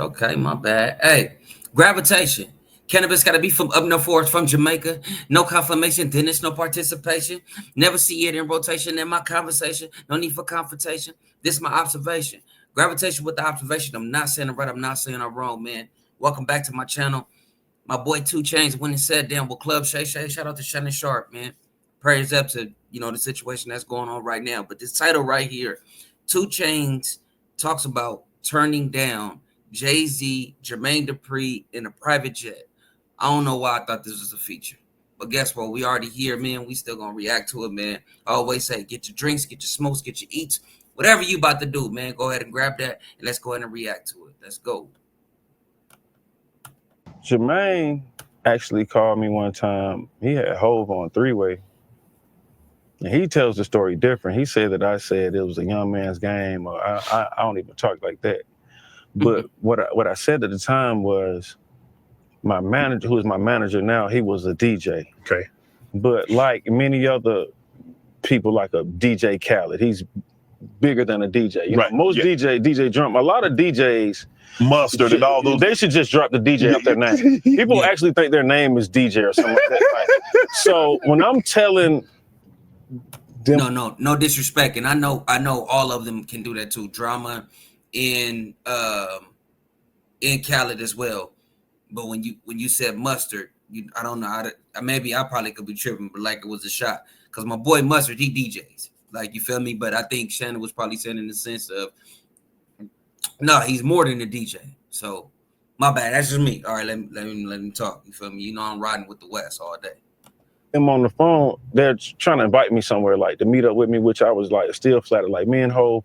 Okay, my bad. Hey, gravitation. Cannabis got to be from up north forest from Jamaica. No confirmation, then it's no participation. Never see it in rotation in my conversation. No need for confrontation. This is my observation. Gravitation with the observation. I'm not saying I'm right. I'm not saying I'm wrong, man. Welcome back to my channel. My boy 2chainz went and sat down with ClubShayShay. Shout out to Shannon Sharp, man. Prayers up to the situation that's going on right now. But this title right here, 2chainz talks about turning down Jay-Z, Jermaine Dupri in a private jet. I don't know why I thought this was a feature. But guess what? We already here, man. We still gonna react to it, man. I always say, get your drinks, get your smokes, get your eats. Whatever you about to do, man, go ahead and grab that and let's go ahead and react to it. Let's go. Jermaine actually called me one time. He had HOV on three-way. And he tells the story different. He said that I said it was a young man's game, or I don't even talk like that. But what I said at the time was my manager, who is my manager now, he was a DJ. Okay. But like many other people, like a DJ Khaled, he's bigger than a DJ. You know, most DJ drum, a lot of DJs, Mustard and all those. They should just drop the DJ out their name. People actually think their name is DJ or something like that. So when I'm telling them, no disrespect, and I know all of them can do that too. Drama in Khaled as well. But when you said Mustard, I don't know. Maybe I probably could be tripping, but like it was a shot because my boy Mustard, he DJs. Like, you feel me? But I think Shannon was probably saying in the sense of, no, he's more than a DJ. So my bad. That's just me. All right, let me talk. You feel me? You know I'm riding with the West all day. I'm on the phone. They're trying to invite me somewhere, like to meet up with me, which I was like still flattered. Like me and HOV,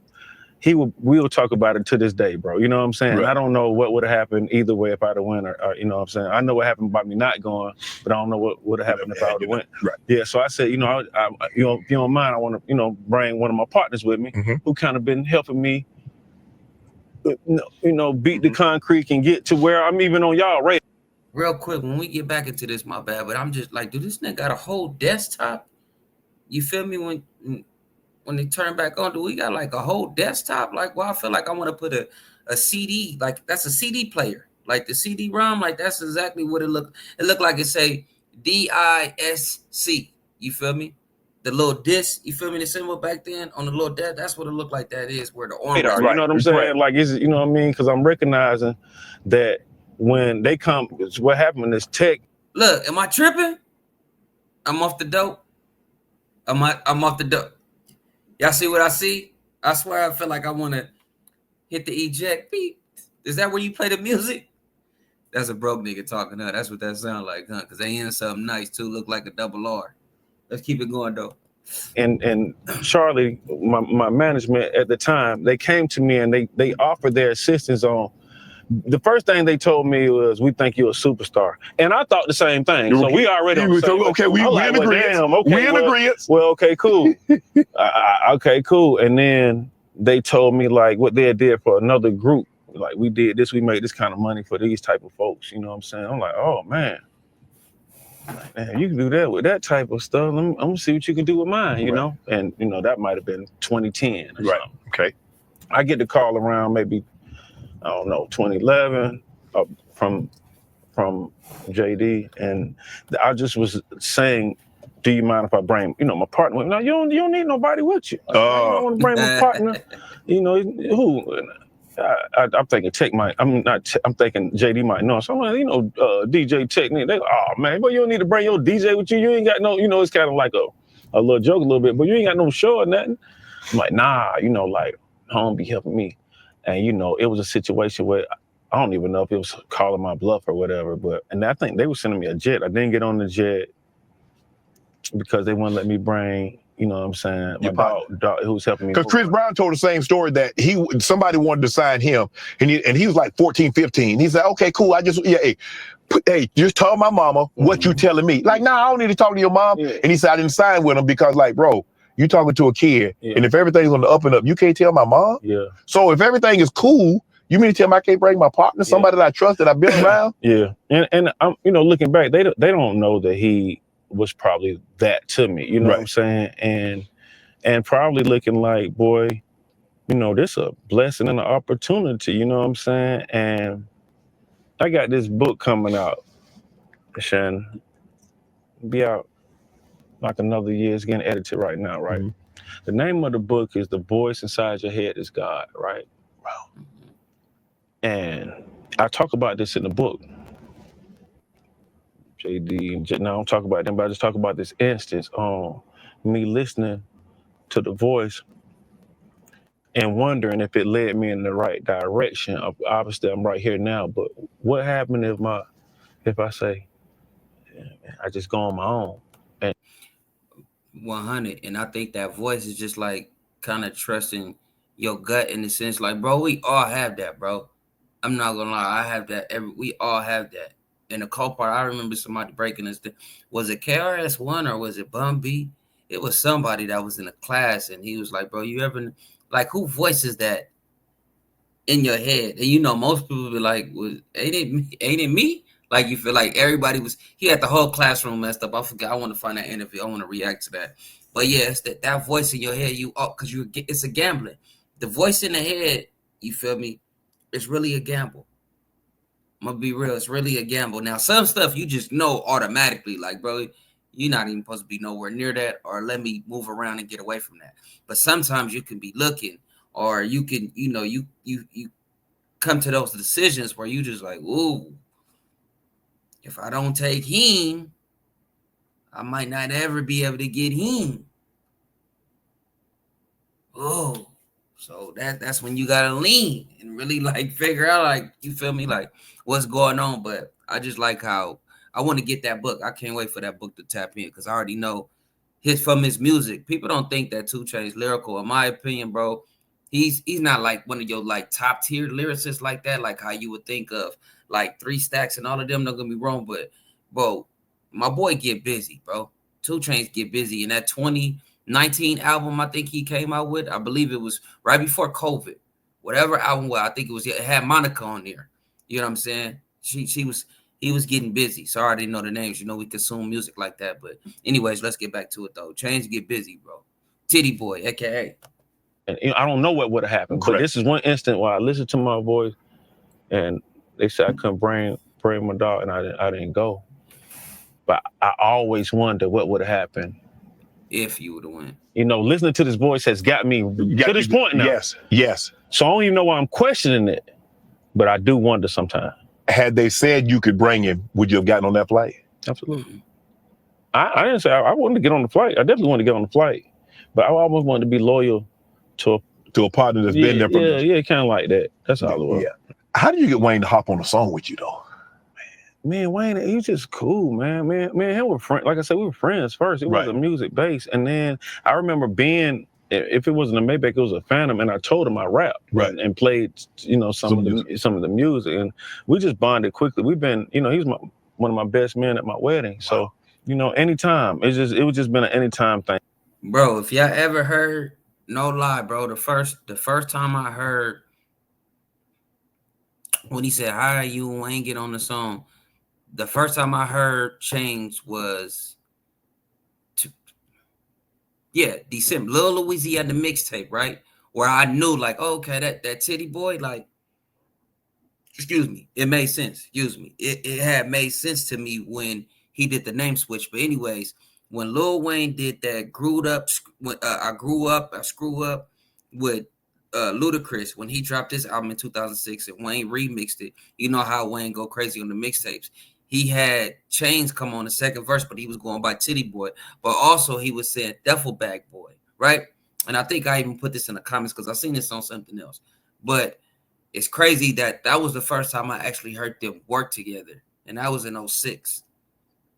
we'll talk about it to this day, bro. You know what I'm saying? Right. I don't know what would have happened either way if I'd have went, or you know what I'm saying? I know what happened by me not going, but I don't know what would have happened if I would have went. Right. Yeah, so I said, if you don't mind, I want to, bring one of my partners with me who kind of been helping me, beat the concrete and get to where I'm even on y'all radar. Real quick, when we get back into this, my bad, but I'm just like, dude, this nigga got a whole desktop? You feel me? When they turn back on, do we got like a whole desktop? Like, well, I feel like I want to put a CD, like that's a CD player, like the CD-ROM, like that's exactly what it looked. It looked like it say DISC. You feel me? The little disc, you feel me? The symbol back then on the little desk, that's what it looked like. That is where the orange. You know what I'm saying? Right. Like, you know what I mean? Because I'm recognizing that when they come, what happened in this tech. Look, am I tripping? I'm off the dope. I'm off the dope. Y'all see what I see? I swear I feel like I want to hit the eject. Beep. Is that where you play the music? That's a broke nigga talking, huh? That's what that sound like, huh? Because they in something nice too. Look like a double R. Let's keep it going though. And Charlie, my management at the time, they came to me and they offered their assistance on. The first thing they told me was, "We think you're a superstar," and I thought the same thing. So we already we in agreement. We in agreement. Well, okay, cool. Okay, cool. And then they told me like what they did for another group. Like, we did this, we made this kind of money for these type of folks. You know what I'm saying? I'm like, oh man, you can do that with that type of stuff. I'm gonna see what you can do with mine. You know, and that might have been 2010. Or something. Okay. I get the call around maybe, I don't know, 2011 from JD, and I just was saying, do you mind if I bring, my partner with me? No, you don't need nobody with you. I don't want to bring my partner. Who? I'm thinking Tech might, I'm thinking JD might know. So I'm like, DJ Technique. They go, oh man, but you don't need to bring your DJ with you. You ain't got no, it's kind of like a little joke a little bit, but you ain't got no show or nothing. I'm like, nah, like, home be helping me. And, it was a situation where I don't even know if it was calling my bluff or whatever, and I think they were sending me a jet. I didn't get on the jet because they wouldn't let me bring, you know what I'm saying, my dog who's helping me. Because Chris Brown told the same story that somebody wanted to sign him, and he was like 14, 15. He said, okay, cool, hey, just tell my mama what you telling me. Like, nah, I don't need to talk to your mom. Yeah. And he said, I didn't sign with him because, like, bro, you talking to a kid, and if everything's on the up and up, you can't tell my mom? Yeah. So if everything is cool, you mean to tell me I can't bring my partner, somebody that I trust, that I've been around? Yeah. And I'm, looking back, they don't know that he was probably that to me, you know what I'm saying? And probably looking like, boy, you know, this a blessing and an opportunity, you know what I'm saying? And I got this book coming out, Shannon. Be out like another year. It's getting edited right now, right? The name of the book is The Voice Inside Your Head is God, right? Wow. And I talk about this in the book. JD, now I'm talking about them, but I just talk about this instance on me listening to the voice and wondering if it led me in the right direction. Obviously, I'm right here now, but what happened if I say, I just go on my own? And 100. And I think that voice is just like kind of trusting your gut in the sense, like, bro, we all have that, bro. I'm not gonna lie, I have that. We all have that. And the cold part, I remember somebody breaking us. Was it KRS-One or was it Bun B? It was somebody that was in a class, and he was like, bro, you ever, like, who voices that in your head? And you know, most people be like, ain't it me? Like, you feel like everybody was, he had the whole classroom messed up. I forgot. I want to find that interview. I want to react to that. But yeah, it's that voice in your head, because it's a gambling. The voice in the head, you feel me? It's really a gamble. I'm gonna be real. It's really a gamble. Now, some stuff you just know automatically, like, bro, you're not even supposed to be nowhere near that, or let me move around and get away from that. But sometimes you can be looking, or you can, you come to those decisions where you just like, ooh, if I don't take him, I might not ever be able to get him. Oh, so that's when you gotta lean and really like figure out, like, you feel me, like, what's going on. But I just like how I want to get that book. I can't wait for that book to tap in because I already know from his music. People don't think that 2chainz lyrical. In my opinion, bro, he's not like one of your like top tier lyricists like that, like how you would think of like 3 Stacks and all of them. Don't get me wrong, but bro, my boy get busy, bro. 2chainz get busy, and that 2019 album I think he came out with, I believe it was right before COVID. Whatever album was, I think it had Monica on there. You know what I'm saying? He was getting busy. Sorry I didn't know the names. You know, we consume music like that. But anyways, let's get back to it though. Chainz get busy, bro. Titty Boy, aka. And you know, I don't know what would have happened, Correct. but this is one instant where I listened to my voice, and they said I couldn't bring my dog, and I didn't go. But I always wonder what would have happened if you would have won. You know, listening to this voice has got me to this point now. Yes. So I don't even know why I'm questioning it, but I do wonder sometimes. Had they said you could bring him, would you have gotten on that flight? Absolutely. I didn't say I wanted to get on the flight. I definitely wanted to get on the flight, but I always wanted to be loyal to a partner that's been there from kind of like that. That's all it was. Yeah. How did you get Wayne to hop on a song with you though? Man, Wayne, he's just cool, man. Him were friends. Like I said, we were friends first. It was a music base, and then I remember being, if it wasn't a Maybach, it was a Phantom, and I told him I rapped and played, you know, some of the music, and we just bonded quickly. We've been, you know, he's one of my best men at my wedding. So, you know, anytime it was just been an anytime thing. Bro, if y'all ever heard, no lie, bro, the first time I heard when he said, "Hi, you and Wayne get on the song," the first time I heard Chainz was, December, Lil Louisiana mixtape, right? Where I knew, like, okay, that Titty Boy, like, excuse me, it made sense. Excuse me, it had made sense to me when he did the name switch. But anyways, when Lil Wayne did that, I screw up with Ludacris when he dropped this album in 2006, and Wayne remixed it. You know how Wayne go crazy on the mixtapes. He had Chainz come on the second verse, but he was going by Titty Boy. But also he was saying Duffel Bag Boy, right? And I think I even put this in the comments because I seen this on something else. But it's crazy that was the first time I actually heard them work together. And that was in 06.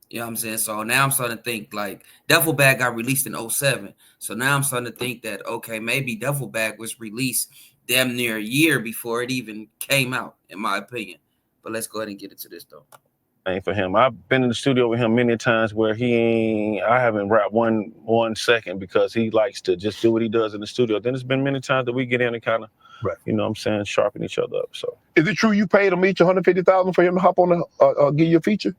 You know what I'm saying? So now I'm starting to think, like, Duffel Bag got released in 07. So now I'm starting to think that, okay, maybe Duffel Bag was released damn near a year before it even came out, in my opinion. But let's go ahead and get into this, though. For him, I've been in the studio with him many times where I haven't rapped one second because he likes to just do what he does in the studio. Then it's been many times that we get in and kind of, you know what I'm saying, sharpen each other up. So is it true you paid him each $150,000 for him to hop on give you a feature?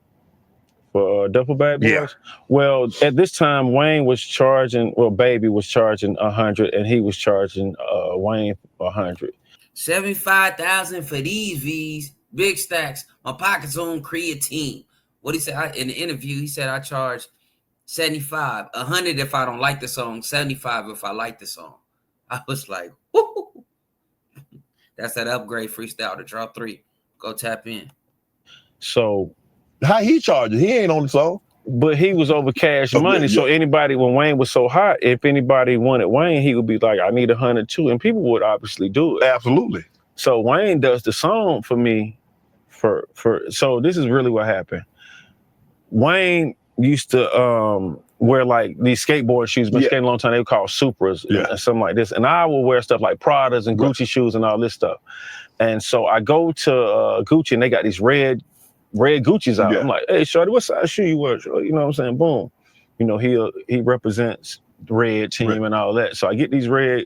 for Duffel Bag Boys. Yeah. Well, at this time, Wayne was charging. Well, Baby was charging 100, and he was charging Wayne 100. 75,000 for these V's, big stacks. My pockets on creatine. What he said in the interview, he said I charge 75, 100 if I don't like the song, 75 if I like the song. I was like, whoo. That's that upgrade freestyle to drop 3. Go tap in. So how he charges? He ain't on the song. But he was over cash money. Yeah. So anybody, when Wayne was so hot, if anybody wanted Wayne, he would be like, I need 100 too. And people would obviously do it. Absolutely. So Wayne does the song for me so this is really what happened. Wayne used to wear like these skateboard shoes, been skating a long time, they were called Supras and something like this. And I would wear stuff like Pradas and Gucci shoes and all this stuff. And so I go to Gucci and they got these red Gucci's out. I'm like, hey, shorty, what size shoe you wear? You know what I'm saying? Boom. You know, he represents the red team and all that. So I get these red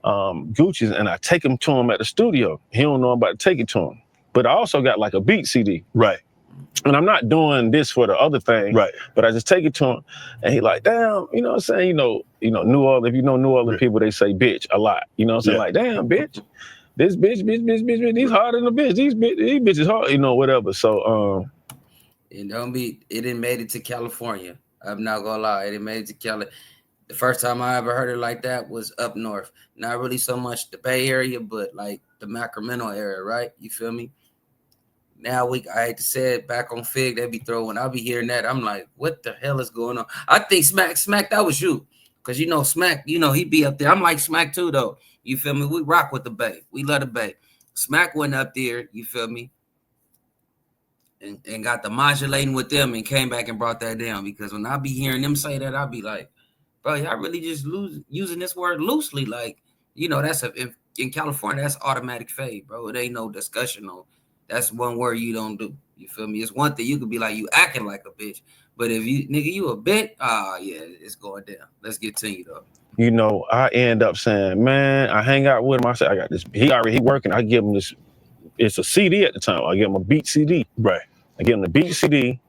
Gucci's and I take them to him at the studio. He don't know I'm about to take it to him. But I also got like a beat CD. Right. And I'm not doing this for the other thing. Right. But I just take it to him and he like, damn, you know what I'm saying? You know, New Orleans, if you know New Orleans people, they say bitch a lot. You know what I'm saying? Like, damn, bitch. This bitch, these harder than a bitch. These bitches hard, you know, whatever. So it didn't made it to California. I'm not gonna lie, it didn't made it to Cali. The first time I ever heard it like that was up north. Not really so much the Bay Area, but like the Sacramento area, right? You feel me? Now I hate to say it, back on Fig, they be throwing. I'll be hearing that. I'm like, what the hell is going on? I think Smack, that was you. Cause you know, Smack, you know, he be up there. I'm like Smack too, though. You feel me? We rock with the Bay. We love the Bay. Smack went up there, you feel me? And got the modulating with them and came back and brought that down. Because when I be hearing them say that, I'll be like, bro, y'all really just using this word loosely. Like, you know, in California, that's automatic fade, bro. It ain't no discussion on. That's one word you don't do. You feel me? It's one thing you could be like, you acting like a bitch. But if you a bit, yeah, it's going down. Let's get to you, though. You know, I end up saying, man, I hang out with him. I say, I got this. He working. I give him this. It's a CD at the time. I give him a beat CD. Right. I give him the beat CD.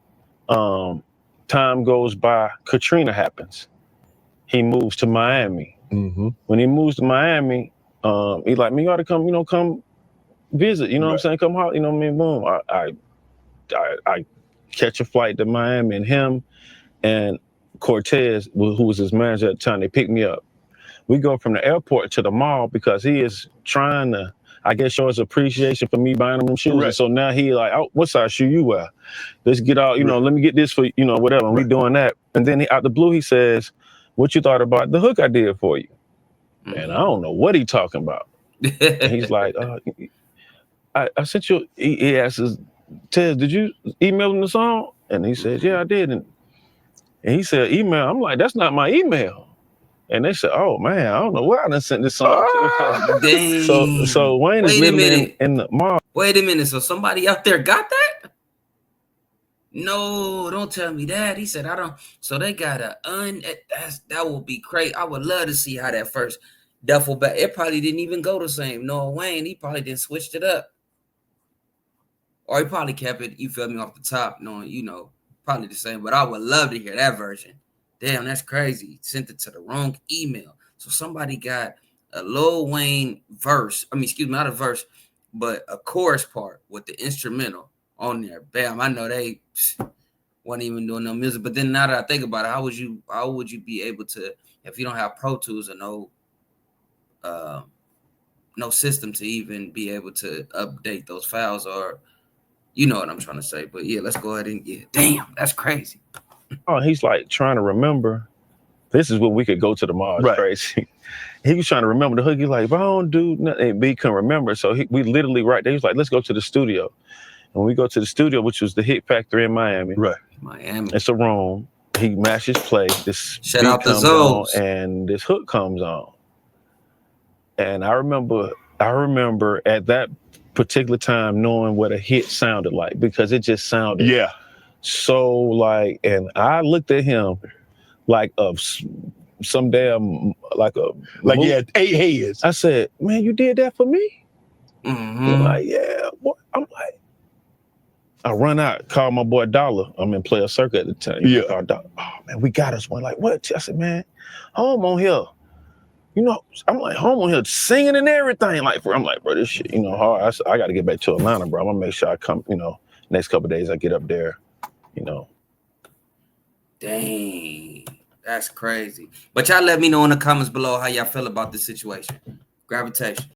Time goes by. Katrina happens. He moves to Miami. Mm-hmm. When he moves to Miami, he like, me, you ought to come, come visit. You know what I'm saying? Come out. You know what I mean? Boom. I catch a flight to Miami, and him and Cortez, who was his manager at the time, they picked me up. We go from the airport to the mall because he is trying to, I guess, show his appreciation for me buying him them shoes. Right. And so now he like, oh, what size shoe you wear? Let's get out, let me get this for, whatever. And we doing that. And then out the blue, he says, what you thought about the hook I did for you? And I don't know what he talking about. And he's like, I sent you, he asks, Tez, did you email him the song? And he says, yeah, I did. And he said, email. I'm like, that's not my email. And they said, oh, man, I don't know where I done sent this song to. Dang. So Wayne is living in the mall. Wait a minute. So somebody out there got that? No, don't tell me that. He said, I don't. So they got that will be crazy. I would love to see how that first duffel bag. It probably didn't even go the same. No, Wayne, he probably didn't switched it up. Or he probably kept it, you feel me, off the top, knowing, probably the same. But I would love to hear that version. Damn, that's crazy. Sent it to the wrong email. So somebody got a Lil Wayne verse. Not a verse, but a chorus part with the instrumental on there. Bam, I know they wasn't even doing no music. But then now that I think about it, how would you be able to, if you don't have Pro Tools or no system to even be able to update those files, or you know what I'm trying to say. But yeah, let's go ahead and damn, that's crazy. Oh, he's like trying to remember. This is what we could go to the mall. Right. Crazy. He was trying to remember the hook. He's like, but I don't do nothing. But he couldn't remember. So we literally right there. He was like, let's go to the studio. And we go to the studio, which was the Hit Factory in Miami. Right. Miami. It's a room. He mashes play. This shout out the Zoes. And this hook comes on. And I remember at that particular time knowing what a hit sounded like, because it just sounded so like, and I looked at him like of some damn he had 8 heads. I said, man, you did that for me? Mm-hmm. He's like, yeah. What? I'm like, I run out, call my boy Dollar. I'm in Player Circle at the time. Yeah. Oh man, we got us one. Like, what? I said, man, home on here. You know, I'm like home on here singing and everything. Like, I'm like, bro, this shit, you know, hard. I said, I got to get back to Atlanta, bro. I'm gonna make sure I come, you know, next couple of days I get up there, you know. Dang, that's crazy. But y'all let me know in the comments below how y'all feel about this situation. Gravitation.